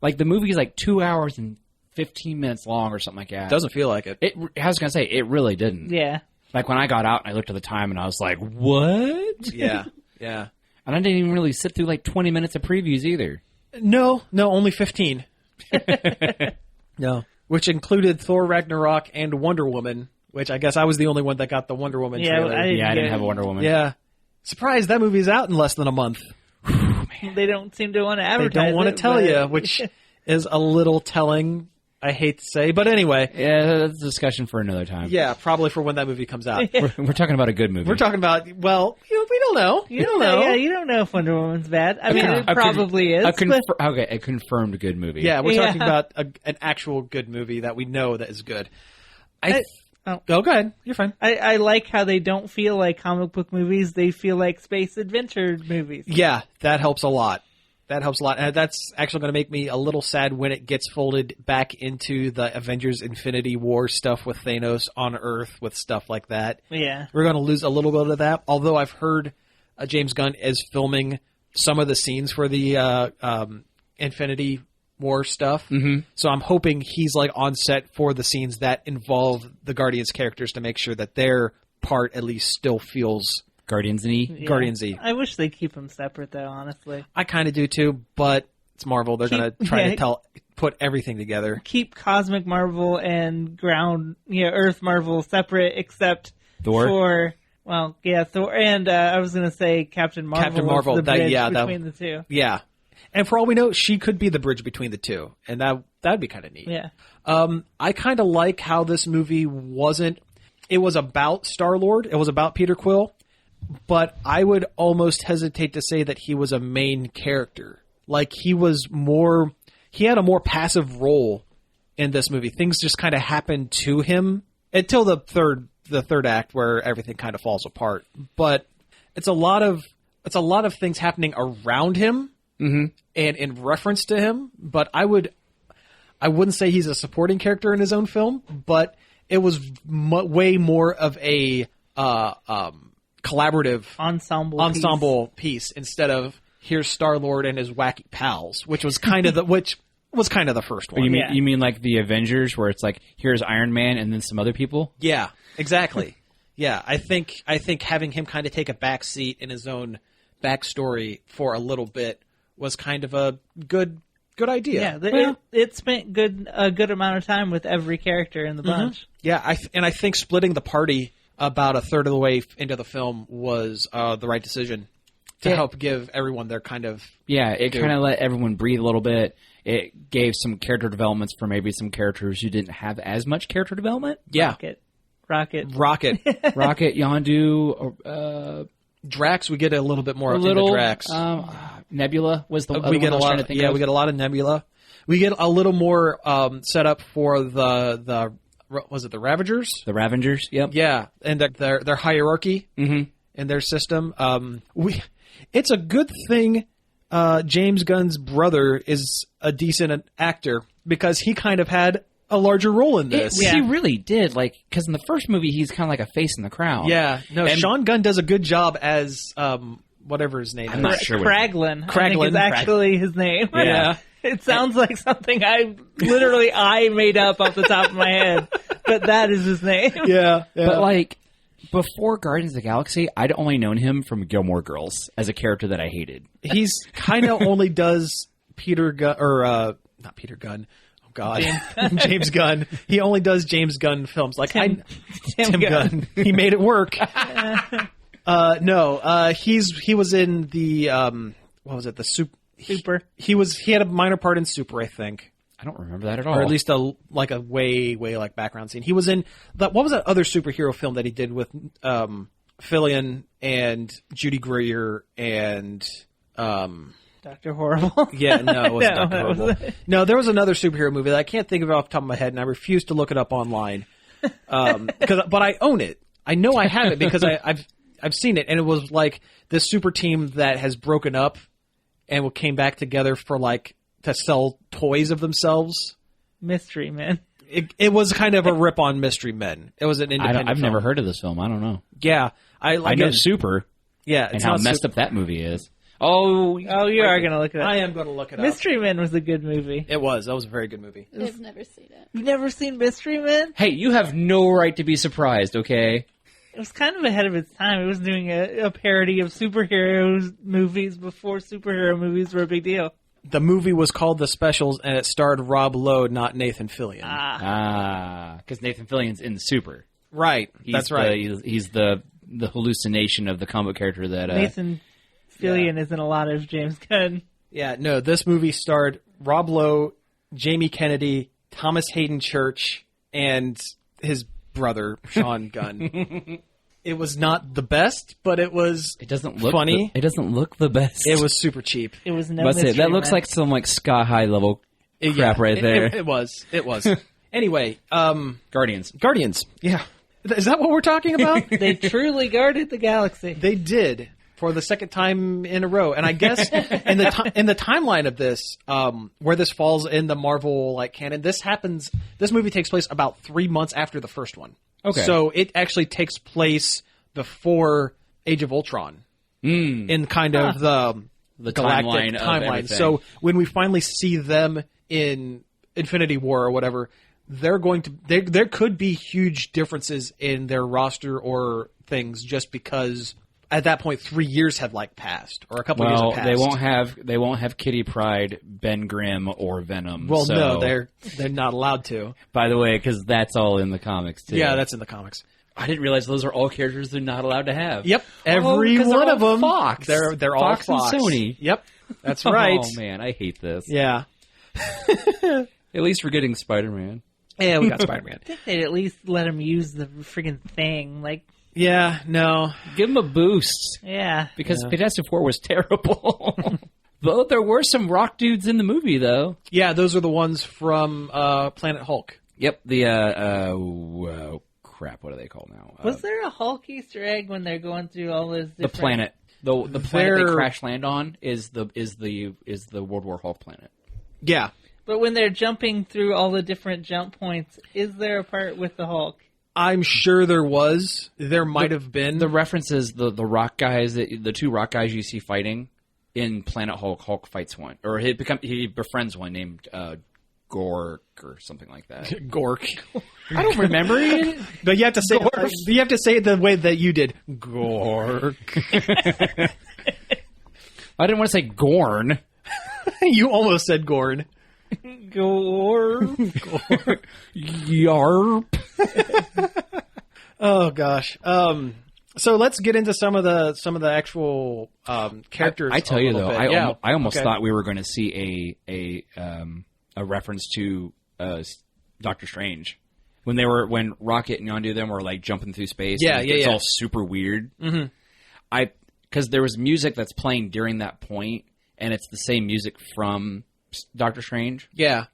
Like the movie's like 2 hours and 15 minutes long or something like that. Doesn't feel like it. I was gonna say it really didn't. Yeah. Like when I got out and I looked at the time and I was like, what? Yeah, yeah. And I didn't even really sit through like 20 minutes of previews either. No, only 15. No. Which included Thor Ragnarok and Wonder Woman, which I guess I was the only one that got the Wonder Woman trailer. I didn't have a Wonder Woman. Yeah. Surprised that movie's out in less than a month. They don't seem to want to advertise it. They don't want to tell you, which is a little telling. I hate to say, but anyway. Yeah, that's a discussion for another time. Yeah, probably for when that movie comes out. We're talking about a good movie. We're talking about, well, we don't know. You don't know. Yeah, you don't know if Wonder Woman's bad. I mean, it probably is. A confirmed good movie. Yeah, we're talking about an actual good movie that we know that is good. Go ahead. You're fine. I like how they don't feel like comic book movies. They feel like space adventure movies. Yeah, that helps a lot. And that's actually going to make me a little sad when it gets folded back into the Avengers Infinity War stuff with Thanos on Earth with stuff like that. Yeah. We're going to lose a little bit of that, although I've heard James Gunn is filming some of the scenes for the Infinity War stuff. Mm-hmm. So I'm hoping he's like on set for the scenes that involve the Guardians characters to make sure that their part at least still feels... Guardians-y. Yeah. Guardians-y. I wish they'd keep them separate, though, honestly. I kind of do, too, but it's Marvel. They're going to try to put everything together. Keep Cosmic Marvel and Earth Marvel separate, except Thor? for, well, yeah, Thor, and I was going to say Captain Marvel. Captain Marvel, was the bridge that- between the two. Yeah. And for all we know, she could be the bridge between the two. And that'd be kind of neat. Yeah. I kind of like how this movie wasn't... It was about Star-Lord. It was about Peter Quill. But I would almost hesitate to say that he was a main character. Like, he had a more passive role in this movie. Things just kind of happened to him until the third act where everything kind of falls apart. But it's a lot of things happening around him. Mm-hmm. And in reference to him, but I wouldn't say he's a supporting character in his own film, but it was way more of a collaborative ensemble piece instead of here's Star-Lord and his wacky pals, which was kind of the first one. You mean like the Avengers, where it's like here's Iron Man and then some other people? Yeah, exactly. Yeah, I think having him kind of take a back seat in his own backstory for a little bit was kind of a good idea. Yeah, it spent a good amount of time with every character in the bunch. Mm-hmm. Yeah, I think splitting the party about a third of the way into the film was the right decision to help give everyone their kind of... Yeah, it kind of let everyone breathe a little bit. It gave some character developments for maybe some characters who didn't have as much character development. Yeah. Rocket. Yondu, Drax, we get a little bit more into Drax. Nebula was the other we get one a I was lot. trying to think of. We get a lot of Nebula. We get a little more set up for the was it the Ravagers? The Ravengers, yep. Yeah, and their hierarchy and their system. It's a good thing James Gunn's brother is a decent actor because he kind of had a larger role in this. He really did, because in the first movie he's kind of like a face in the crowd. Yeah, no, and Sean Gunn does a good job as whatever his name is. I'm not sure. Kraglin. I think is actually his name. Yeah. It sounds like something I made up off the top of my head, but that is his name. Yeah. But before Guardians of the Galaxy, I'd only known him from Gilmore Girls as a character that I hated. He's kind of only does not Peter Gunn. Oh God, James Gunn. He only does James Gunn films. Tim Gunn. He made it work. He was in the what was it? The Super. He had a minor part in Super, I think. I don't remember that at all. Or at least a way background scene. He was in what was that other superhero film that he did with Fillion and Judy Greer and Dr. Horrible? Yeah, no, it wasn't Dr. Horrible. No, there was another superhero movie that I can't think of it off the top of my head, and I refuse to look it up online. But I own it. I know I have it because I've seen it, and it was like this super team that has broken up and came back together for to sell toys of themselves. Mystery Men. It was kind of a rip on Mystery Men. It was an independent I've film. never heard of this film. I don't know. Yeah. I know Super. Yeah. And how messed up that movie is. Oh, you are going to look it up. I am going to look it up. Mystery Men was a good movie. It was. That was a very good movie. I've never seen it. You've never seen Mystery Men? Hey, you have no right to be surprised, okay? It was kind of ahead of its time. It was doing a parody of superhero movies before superhero movies were a big deal. The movie was called The Specials, and it starred Rob Lowe, not Nathan Fillion. Because Nathan Fillion's in Super. Right, that's right. He's the hallucination of the comic character that... Nathan Fillion is in a lot of James Gunn. Yeah, no, this movie starred Rob Lowe, Jamie Kennedy, Thomas Hayden Church, and his brother, Sean Gunn. It was not the best, but it was funny. It doesn't look the best. It was super cheap. It was no mystery. That looks like some sky high level crap right there. It was. Anyway, Guardians. Yeah. Is that what we're talking about? They truly guarded the galaxy. They did for the second time in a row. And I guess in the timeline of this, where this falls in the Marvel canon, this movie takes place about 3 months after the first one. Okay. So it actually takes place before Age of Ultron in kind of the galactic timeline. So when we finally see them in Infinity War or whatever, there could be huge differences in their roster or things just because at that point 3 years had like passed or a couple years Well, had passed. they won't have Kitty Pryde, Ben Grimm, or Venom. Well, so, no, they're not allowed to. by the way, because that's all in the comics too. Yeah, that's in the comics. I didn't realize those are all characters they're not allowed to have. Yep, every 'cause they're one all of them. Fox. They're all Fox Fox and Sony. Yep, that's right. Oh man, I hate this. Yeah, At least we're getting Spider-Man. yeah, we got Spider-Man. I think they'd at least let him use the friggin' thing. Like, Yeah, no, Give him a boost yeah. because Fantastic Four was terrible. Though there were some rock dudes in the movie, though. yeah, those are the ones from Planet Hulk. Yep. The crap. What are they called now? Was there a Hulk Easter egg when they're going through all those the different... planet? The planet they crash land on is the World War Hulk planet. Yeah, But when they're jumping through all the different jump points, is there a part with the Hulk? I'm sure there was. There might have been. The references the rock guys, the two rock guys you see fighting in Planet Hulk. Hulk fights one, or he befriends one named Gork or something like that. Gork. I don't remember it. But you have to say it the way that you did. Gork. I didn't want to say Gorn. You almost said Gorn. Yarp. Oh gosh. So let's get into some of the actual characters. I tell a you little though, bit. I almost Okay. thought we were going to see a reference to Doctor Strange when Rocket and Yondu them were like jumping through space. Yeah, and yeah, it's yeah. all super weird. Mm-hmm. Because there was music that's playing during that point, and it's the same music from Doctor Strange. Yeah.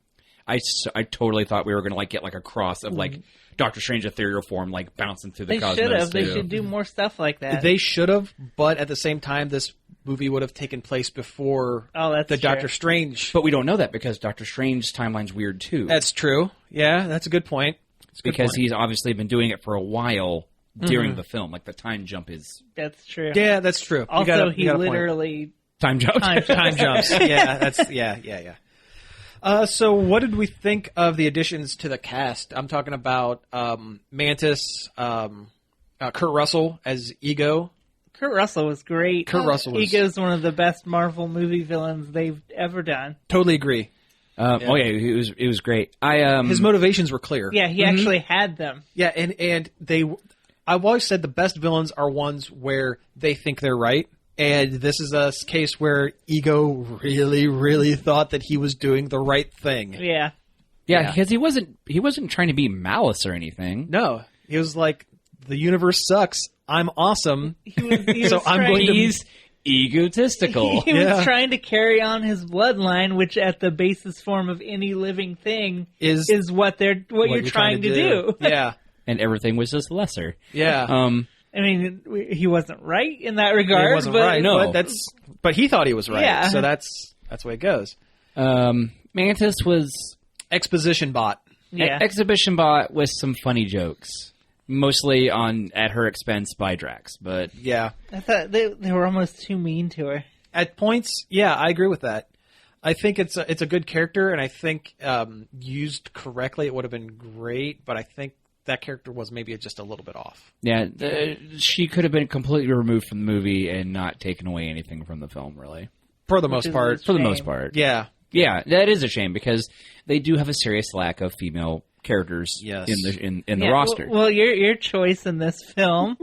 I totally thought we were going to like get like a cross of like Doctor Strange ethereal form like bouncing through the They cosmos. should have. They too. should do more stuff like that. They should have, but at the same time, this movie would have taken place before Oh, that's the true. Doctor Strange. But we don't know that because Doctor Strange's timeline's weird too. That's true. Yeah, that's a good point. It's a good because point. he's obviously been doing it for a while during the film. Like the time jump is That's true. Yeah, that's true. Also, you got a point. literally... time jump. Time jumps. Yeah. So what did we think of the additions to the cast? I'm talking about Mantis, Kurt Russell as Ego. Kurt Russell was great. Kurt Russell was... Ego's one of the best Marvel movie villains they've ever done. Totally agree. Oh yeah, it was great. His motivations were clear. Yeah, he actually had them. Yeah, and I've always said the best villains are ones where they think they're right. And this is a case where Ego really, really thought that he was doing the right thing. Yeah. Yeah, because he wasn't trying to be malice or anything. No, he was like, the universe sucks. I'm awesome. He was So I'm trying- going to- He's egotistical. He was trying to carry on his bloodline, which at the basis form of any living thing Is what you're trying to do. Yeah, And everything was just lesser. yeah. I mean, he wasn't right in that regard. He wasn't but, right. no. But he thought he was right. Yeah. So that's the way it goes. Mantis was Exposition bot. Yeah. exhibition bot with some funny jokes, mostly at her expense by Drax. But Yeah. I thought they were almost too mean to her. At points, yeah, I agree with that. I think it's a good character, and I think used correctly, it would have been great. But I think that character was maybe just a little bit off. yeah, she could have been completely removed from the movie and not taken away anything from the film, really. For the Which most is part. a For the shame. most part. Yeah. Yeah, that is a shame because they do have a serious lack of female characters Yes. in the Yeah, roster. Well, your choice in this film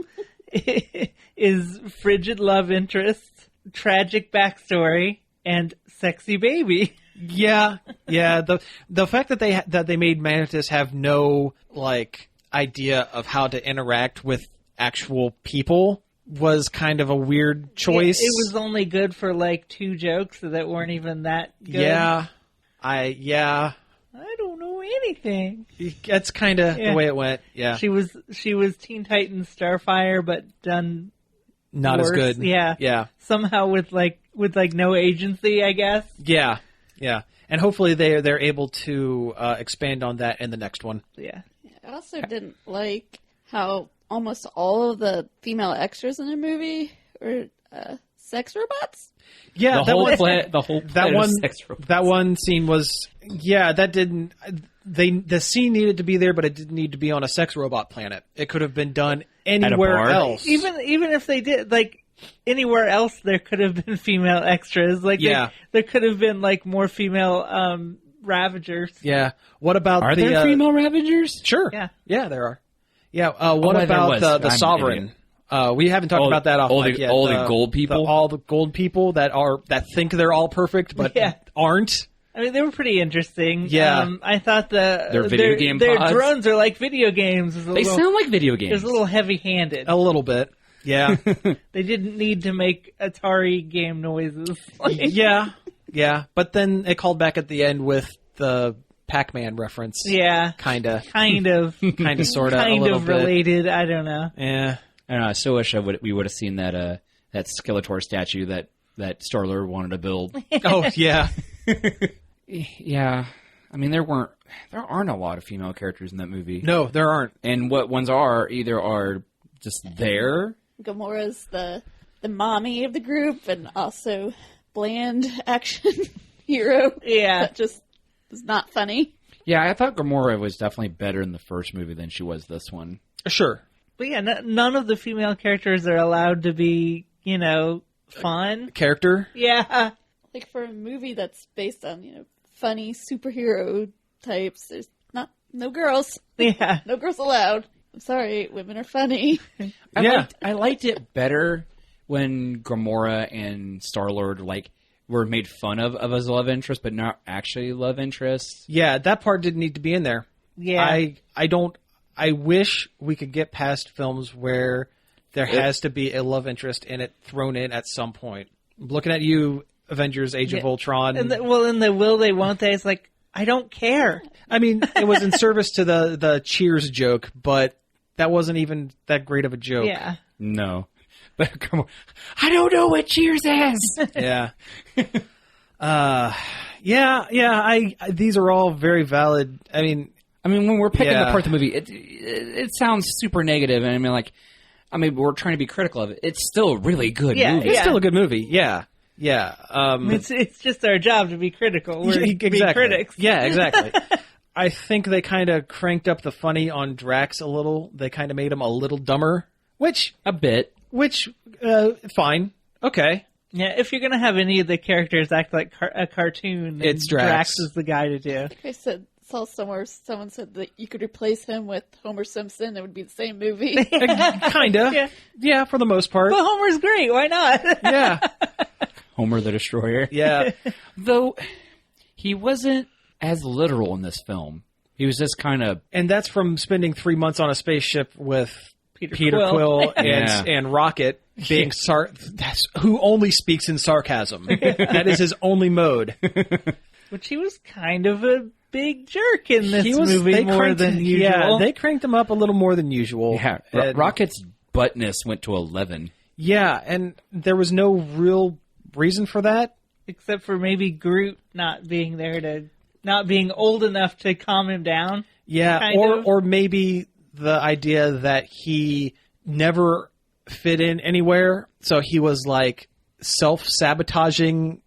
is frigid love interest, tragic backstory, and sexy baby. Yeah. The fact that they made Mantis have no idea of how to interact with actual people was kind of a weird choice. It was only good for 2 jokes that weren't even that good. Yeah. I don't know anything. That's kind of Yeah. the way it went. Yeah. She was Teen Titans Starfire, but done Not worse. as good. Yeah. Yeah. Somehow with no agency, I guess. Yeah. Yeah. And hopefully they're able to expand on that in the next one. Yeah. I also didn't like how almost all of the female extras in the movie were sex robots. Yeah, the whole plan one of sex robots. that one scene was that didn't the scene needed to be there, but it didn't need to be on a sex robot planet. It could have been done anywhere bar? else. Even if they did, anywhere else there could have been female extras. Like, there could have been like more female Ravagers. Yeah. What about Are there female Ravagers? Sure. Yeah, there are. Yeah. What about the Sovereign? We haven't talked about that off mic yet. All the gold people? All the gold people that think they're all perfect, but aren't. I mean, they were pretty interesting. Yeah. I thought their pods? drones are like video games. They sound like video games. It was a little heavy-handed. A little bit. Yeah. They didn't need to make Atari game noises. Yeah. But then it called back at the end with the Pac-Man reference. Yeah. Kind of. Kind of, sort of. Kind of related. I don't know. Yeah. I don't know. I so wish we would have seen that Skeletor statue that Star-Lord wanted to build. Oh, yeah. Yeah. I mean, there aren't a lot of female characters in that movie. No, there aren't. And what ones are just there. Gamora's the mommy of the group and also bland action hero. Yeah. That just is not funny. Yeah, I thought Gamora was definitely better in the first movie than she was this one. Sure. But yeah, none of the female characters are allowed to be, fun. Character? Yeah. Like for a movie that's based on, funny superhero types, there's no girls. Yeah. No girls allowed. I'm sorry, women are funny. I liked it better when Gamora and Star-Lord were made fun of as love interest, but not actually love interests. Yeah, that part didn't need to be in there. Yeah. I wish we could get past films where there has to be a love interest in it thrown in at some point. I'm looking at you, Avengers: Age of Ultron. In the will they, won't they? It's like, I don't care. I mean, it was in service to the Cheers joke, but that wasn't even that great of a joke. Yeah. No. But come on. I don't know what Cheers is. Yeah. These are all very valid. I mean, when we're picking apart the movie, it sounds super negative, and we're trying to be critical of it. It's still a really good movie. It's still a good movie. Yeah. Yeah. It's just our job to be critical. We're exactly. be critics. Yeah, exactly. I think they kind of cranked up the funny on Drax a little. They kind of made him a little dumber, a bit. Fine. Okay. Yeah, if you're going to have any of the characters act like a cartoon, then it's Drax is the guy to do. I saw somewhere someone said that you could replace him with Homer Simpson. It would be the same movie. Kind of. Yeah, for the most part. But Homer's great. Why not? Yeah. Homer the Destroyer. Yeah. Though, he wasn't as literal in this film. He was just kind of... And that's from spending 3 months on a spaceship with Peter Quill and Rocket being who only speaks in sarcasm. That is his only mode. Which he was kind of a big jerk in this movie more than usual. Yeah, they cranked him up a little more than usual. Yeah, Rocket's buttness went to 11. Yeah, and there was no real reason for that. Except for maybe Groot not being old enough to calm him down. Yeah, or maybe the idea that he never fit in anywhere, so he was like self-sabotaging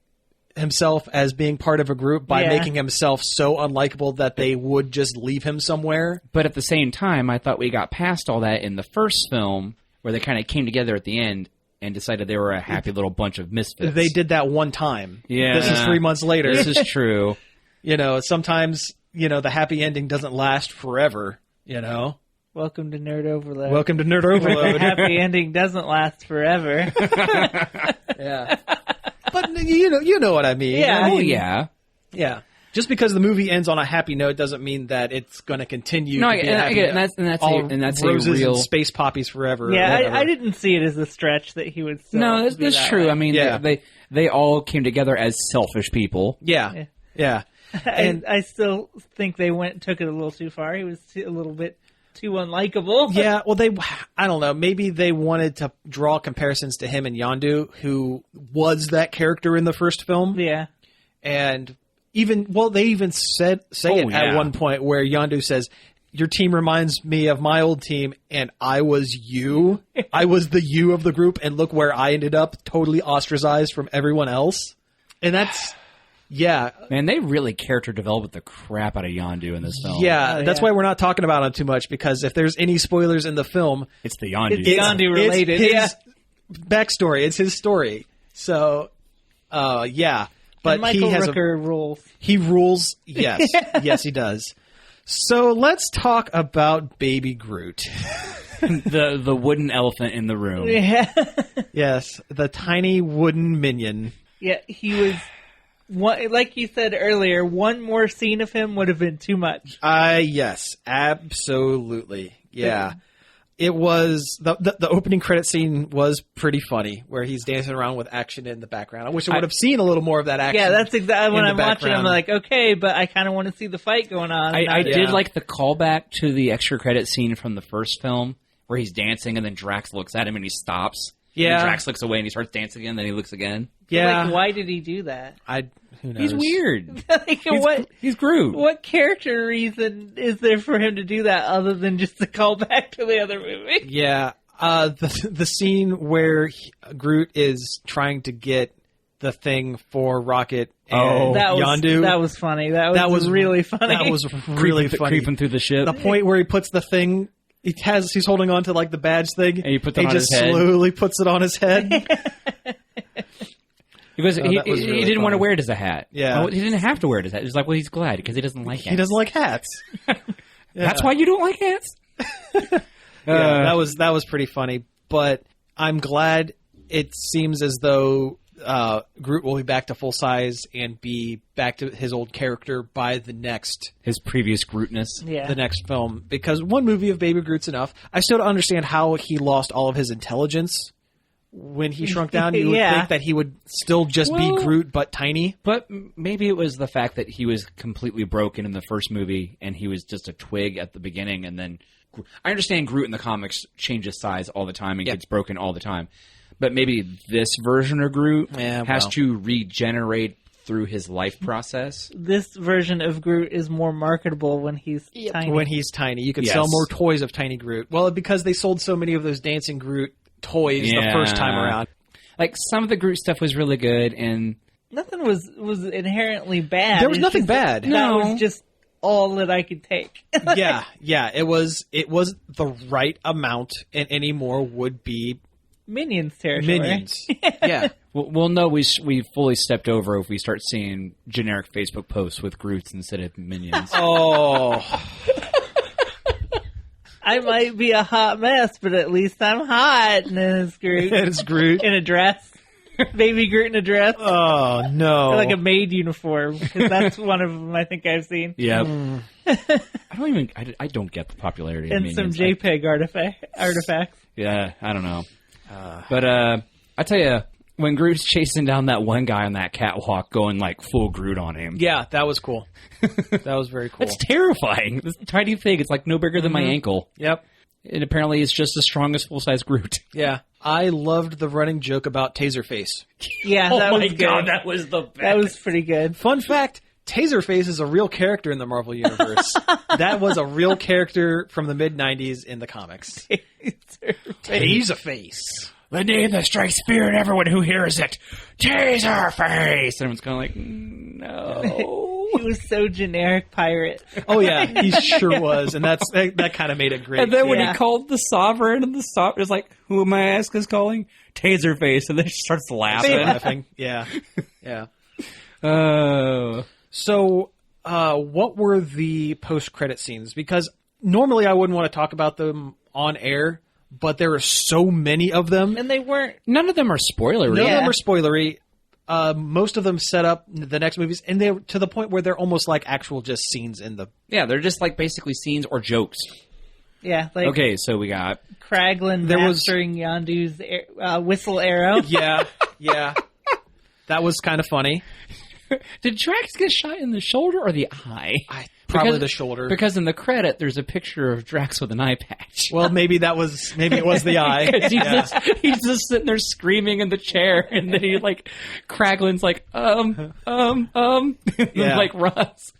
himself as being part of a group by making himself so unlikable that they would just leave him somewhere. But at the same time, I thought we got past all that in the first film, where they kind of came together at the end and decided they were a happy little bunch of misfits. They did that one time. Yeah. This is 3 months later. This is true. Sometimes, the happy ending doesn't last forever, Welcome to Nerd Overload. Welcome to Nerd Overload. The happy ending doesn't last forever. Yeah. But you know what I mean. Yeah. Yeah. Just because the movie ends on a happy note doesn't mean that it's going to continue. No, to be a happy note. and that's roses a real and space poppies forever. Yeah, I didn't see it as a stretch that he would. Still no, that's true. Way. I mean, they all came together as selfish people. Yeah. And I still think they took it a little too far. He was a little bit too unlikable. Yeah, well, I don't know. Maybe they wanted to draw comparisons to him and Yondu, who was that character in the first film. Yeah. And they even say it at one point where Yondu says, "Your team reminds me of my old team, and I was you. I was the you of the group, and look where I ended up, totally ostracized from everyone else." And that's... Yeah. Man, they really character developed the crap out of Yondu in this film. Yeah, that's why we're not talking about him too much, because if there's any spoilers in the film... It's the Yondu. It's Yondu related. His backstory. It's his story. So, yeah. But and Michael he has Rooker rules. He rules. Yes. Yes, he does. So let's talk about Baby Groot. the wooden elephant in the room. Yeah. Yes, the tiny wooden minion. Yeah, he was, like you said earlier, one more scene of him would have been too much. Yes, absolutely. Yeah. It was, the opening credit scene was pretty funny, where he's dancing around with action in the background. I wish I would have seen a little more of that action. Yeah, that's exactly when in I'm the watching. I'm background. like, okay, but I kind of want to see the fight going on. I did Yeah. like the callback to the extra credit scene from the first film, where he's dancing and then Drax looks at him and he stops. Yeah. And Drax looks away and he starts dancing again, then he looks again. Yeah. Like, why did he do that? Who knows? He's weird. Like, He's Groot. what character reason is there for him to do that other than just to call back to the other movie? Yeah. The scene where Groot is trying to get the thing for Rocket and Yondu. That was funny. That was really funny. That was really funny. Creeping through the ship. The point where he puts the thing, he's holding on to like the badge thing, And he puts it on just his head. slowly puts it on his head. Because Oh, he that was really didn't want to funny. wear it as a hat. Yeah. Well, he didn't have to wear it as a hat. He's like, well, he's glad because he doesn't like hats. He doesn't like hats. That's why you don't like hats? Yeah, that was pretty funny. But I'm glad it seems as though Groot will be back to full size and be back to his old character by the next His previous Grootness. Yeah. the next film. Because one movie of Baby Groot's enough. I still don't understand how he lost all of his intelligence when he shrunk down. You would Yeah. think that he would still just be Well- Groot but tiny. But maybe it was the fact that he was completely broken in the first movie and he was just a twig at the beginning and then... I understand Groot in the comics changes size all the time and gets broken all the time. But maybe this version of Groot has to regenerate through his life process. This version of Groot is more marketable when he's Yep. tiny. When he's tiny. You could Yes. sell more toys of Tiny Groot. Well, because they sold so many of those Dancing Groot toys the Yeah. first time around. Like, some of the Groot stuff was really good and... Nothing was inherently bad. There was It's nothing just bad. That No. was just all that I could take. Yeah. It was the right amount, and any more would be Minions territory. minions. Yeah. We'll know we fully stepped over if we start seeing generic Facebook posts with Groots instead of minions. Oh. I might be a hot mess, but at least I'm hot. And then it's Groot It's Groot. in a dress. Baby Groot in a dress. Oh, no. Or like a maid uniform. 'Cause that's one of them I think I've seen. Yeah. I don't get the popularity of And minions. some JPEG artifacts. Yeah, I don't know. But I tell you, when Groot's chasing down that one guy on that catwalk going like full Groot on him. Yeah, that was cool. That was very cool. It's terrifying. This tiny thing, it's like no bigger than my ankle. Yep. And apparently it's just as strong as full-size Groot. Yeah. I loved the running joke about Taserface. Yeah, that was good. that was the best. That was pretty good. Fun fact, Taserface is a real character in the Marvel Universe. That was a real character from the mid-90s in the comics. Taserface. The name that strikes fear in everyone who hears it. Taserface! And everyone's kind of like, no. He was so generic pirate. Oh, yeah, he sure was. And that kind of made it great. And then when Yeah. he called the Sovereign, and the Sovereign is like, who am I ask is calling? Taserface. And then she starts laughing. laughing. Yeah. Yeah. Oh. So, what were the post-credit scenes? Because normally I wouldn't want to talk about them on air, but there are so many of them. And they weren't. None of them are spoilery. None of Yeah. them are spoilery. Most of them set up the next movies, and they're to the point where they're almost like actual just scenes in the... Yeah, they're just like basically scenes or jokes. Yeah, like Okay, so we got... Kraglin There was- mastering Yondu's whistle arrow. Yeah, yeah. That was kind of funny. Did Drax get shot in the shoulder or the eye? Probably Because- the shoulder. Because in the credit, there's a picture of Drax with an eye patch. Well, maybe it was the eye. 'Cause Yeah. he's just sitting there screaming in the chair, and then he like Kraglin's like and Yeah. like runs.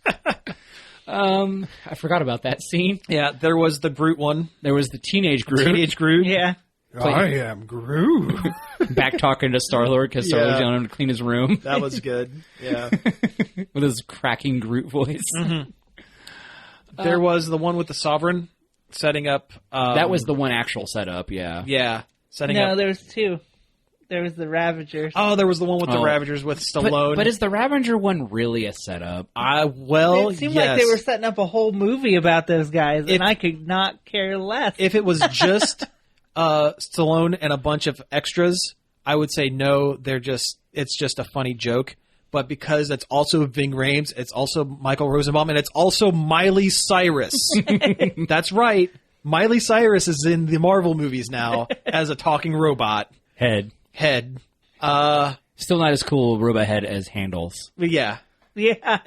I forgot about that scene. Yeah, there was the Groot one. There was the teenage Groot Teenage Groot. Yeah. I am Groot. back talking to Star-Lord because Star-Lord's Yeah. telling him to clean his room That was good. Yeah. with his cracking Groot voice. There was the one with the Sovereign setting up. That was the one actual setup, yeah. Yeah. Setting No, up. there's two. There was the Ravagers. Oh, there was the one with the Ravagers with Stallone. But is the Ravager one really a setup? It seemed like they were setting up a whole movie about those guys, and I could not care less. If it was just Stallone and a bunch of extras, I would say no. It's just a funny joke. But because it's also Ving Rhames, it's also Michael Rosenbaum, and it's also Miley Cyrus. That's right. Miley Cyrus is in the Marvel movies now as a talking robot. Head. Still not as cool robot head as Handles. But yeah. Yeah.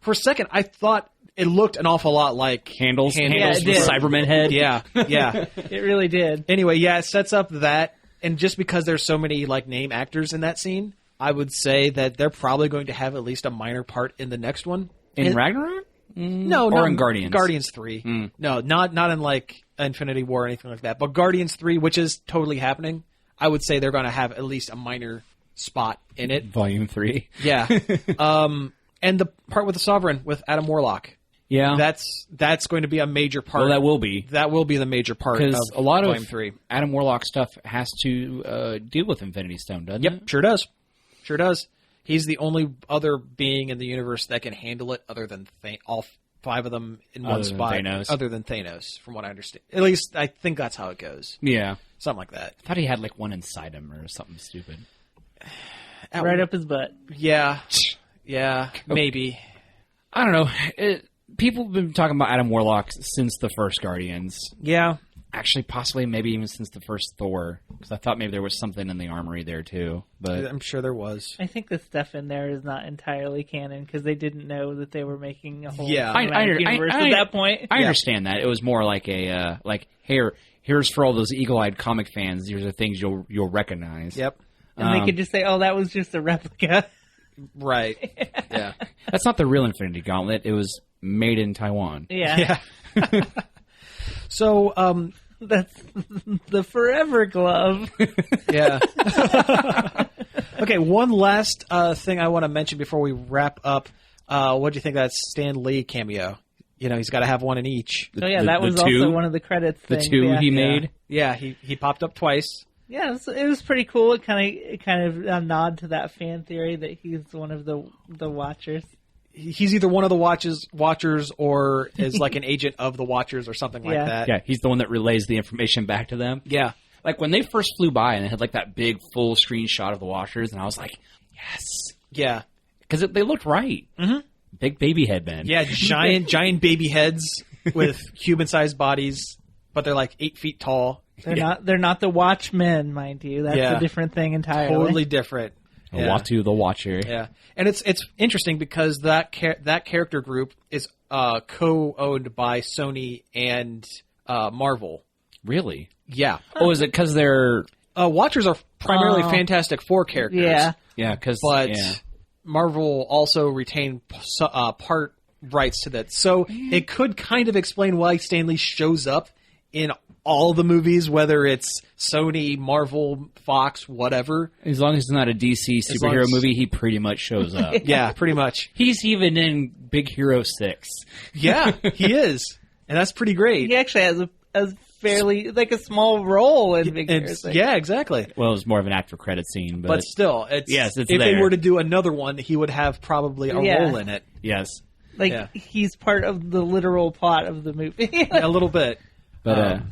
For a second, I thought it looked an awful lot like Handles Yeah, it with did. Cyberman head. Yeah. It really did. Anyway, yeah, it sets up that, and just because there's so many like name actors in that scene, I would say that they're probably going to have at least a minor part in the next one. In Ragnarok? No, Or in Guardians? Guardians 3. No, not in like Infinity War or anything like that. But Guardians 3, which is totally happening, I would say they're going to have at least a minor spot in it. Volume 3. Yeah. And the part with the Sovereign with Adam Warlock. Yeah. That's going to be a major part. Well, that will be. That will be the major part of Because a lot Volume of 3. Adam Warlock stuff has to deal with Infinity Stone, doesn't it? Yep, sure does. Sure does. He's the only other being in the universe that can handle it other than all 5 of them in one spot. Thanos. Other than Thanos, from what I understand. At least I think that's how it goes. Yeah. Something like that. I thought he had like one inside him or something stupid. Right up his butt. Yeah. Yeah, maybe. I don't know. People have been talking about Adam Warlock since the first Guardians. Yeah. Actually, possibly maybe even since the first Thor. Because I thought maybe there was something in the armory there too. But I'm sure there was. I think the stuff in there is not entirely canon because they didn't know that they were making a whole Yeah. cinematic universe at that point. I understand that. It was more like a here's for all those eagle-eyed comic fans. These are things you'll recognize. Yep. And they could just say, "Oh, that was just a replica." Right. Yeah. That's not the real Infinity Gauntlet. It was made in Taiwan. Yeah. Yeah. So, That's the Forever Glove. yeah. Okay, one last thing I want to mention before we wrap up. What do you think of that Stan Lee cameo? You know, he's got to have one in each. Oh yeah, that was the also two? one of the credits. The things. two yeah. he made. Yeah, he popped up twice. Yeah, it was pretty cool. It kind of a nod to that fan theory that he's one of the Watchers. He's either one of the Watchers or is like an agent of the Watchers or something like that. Yeah, he's the one that relays the information back to them. Yeah. Like when they first flew by and they had like that big full screen shot of the Watchers, and I was like, yes, Yeah. because they looked right. Mm-hmm. Big baby headband. Yeah, giant baby heads with human-sized bodies, but they're like 8 feet tall. They're not the Watchmen, mind you. That's a different thing entirely. Totally different. Yeah. Watu the Watcher. Yeah, and it's interesting because that character group is co-owned by Sony and Marvel. Really? Yeah. Oh, is it because they're... Watchers are primarily Fantastic Four characters. Yeah. Yeah, because... But Marvel also retained part rights to that. So it could kind of explain why Stan Lee shows up in all the movies, whether it's Sony, Marvel, Fox, whatever. As long as it's not a DC superhero movie, he pretty much shows up. Yeah, pretty much. He's even in Big Hero 6. Yeah, he is. And that's pretty great. He actually has a fairly like a small role in Big Hero 6. Yeah, exactly. Well, it was more of an after credit scene, But still, it's it's if they there. were to do another one, he would have probably a role in it. Yes. Like he's part of the literal plot of the movie. A little bit. But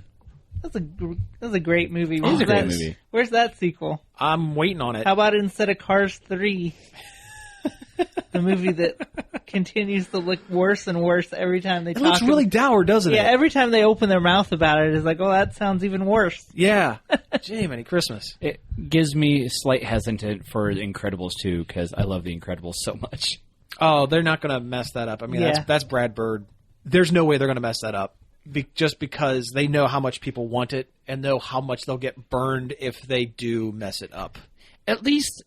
That's a great movie. It is a great movie. Where's that sequel? I'm waiting on it. How about instead of Cars 3? The movie that continues to look worse and worse every time they It talk. looks really dour, doesn't Yeah, it? every time they open their mouth about it, it's like, oh, that sounds even worse. Yeah. Gee, Merry Christmas. it gives me slight hesitant for Incredibles 2 because I love The Incredibles so much. Oh, they're not going to mess that up. I mean, Yeah. that's Brad Bird. There's no way they're going to mess that up. Just because they know how much people want it and know how much they'll get burned if they do mess it up. At least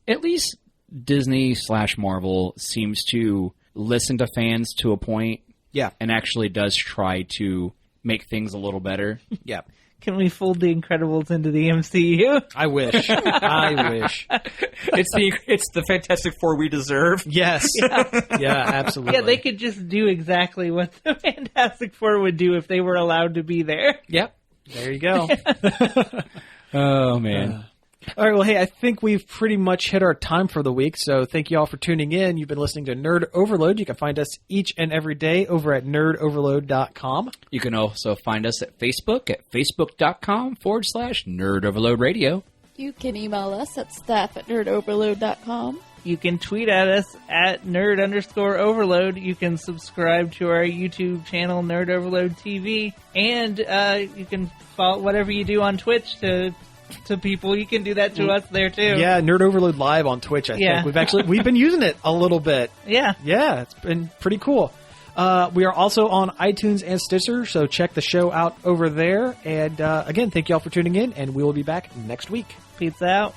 Disney / Marvel seems to listen to fans to a point. Yeah. And actually does try to make things a little better. Yeah. Can we fold The Incredibles into the MCU? I wish. I wish. It's the Fantastic Four we deserve. Yes. Yeah, absolutely. Yeah, they could just do exactly what the Fantastic Four would do if they were allowed to be there. Yep. There you go. Oh man. All right, well, hey, I think we've pretty much hit our time for the week, so thank you all for tuning in. You've been listening to Nerd Overload. You can find us each and every day over at nerdoverload.com. You can also find us at Facebook at facebook.com/Nerd Overload Radio. You can email us at staff@nerdoverload.com. You can tweet at us at nerd_overload. You can subscribe to our YouTube channel, Nerd Overload TV. And you can follow whatever you do on Twitch to people. You can do that to us there, too. Yeah, Nerd Overload Live on Twitch, I think. We've been using it a little bit. Yeah. Yeah, it's been pretty cool. We are also on iTunes and Stitcher, so check the show out over there. And again, thank you all for tuning in, and we will be back next week. Peace out.